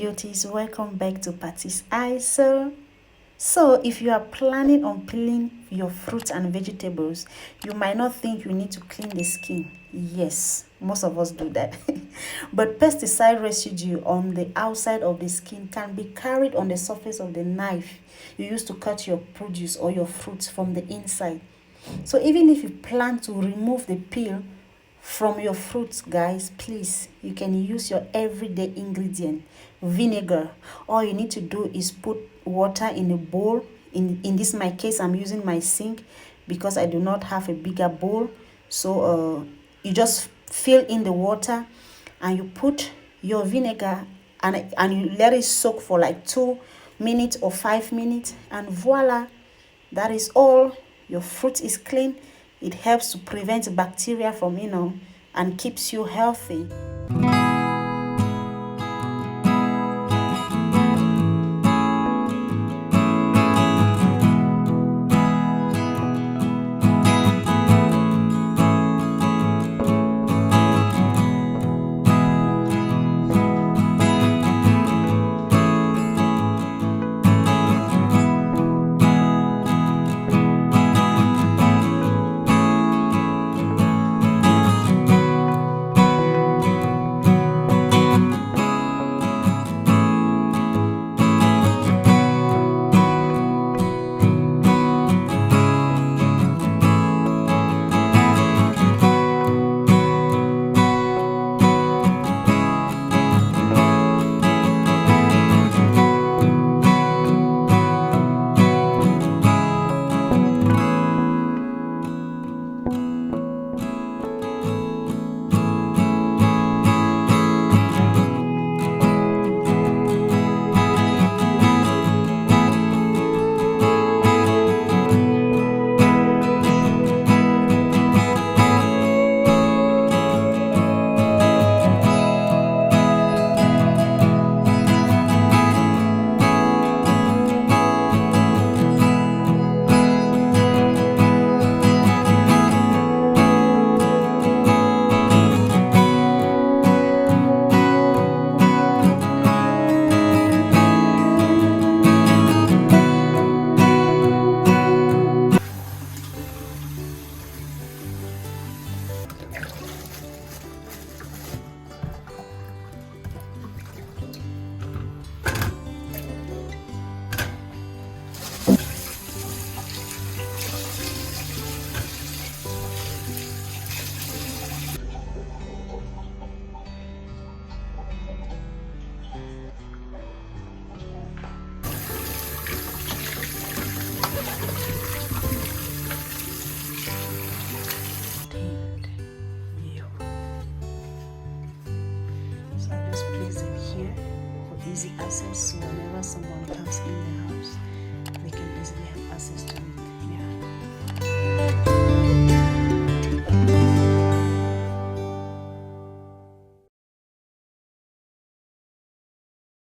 beauties, welcome back to Patty's Eyesore. So if you are planning on peeling your fruits and vegetables, you might not think you need to clean the skin. Yes, most of us do that. But pesticide residue on the outside of the skin can be carried on the surface of the knife you use to cut your produce or your fruits from the inside. So even if you plan to remove the peel from your fruits, guys, please, you can use your everyday ingredient, vinegar. All you need to do is put water in a bowl. In this my case, I'm using my sink because I do not have a bigger bowl. So you just fill in the water and you put your vinegar and you let it soak for like 2 minutes or 5 minutes, and voila, that is all. Your fruit is clean. It helps to prevent bacteria from, and keeps you healthy. So I just place it here for easy access, so whenever someone comes in the house,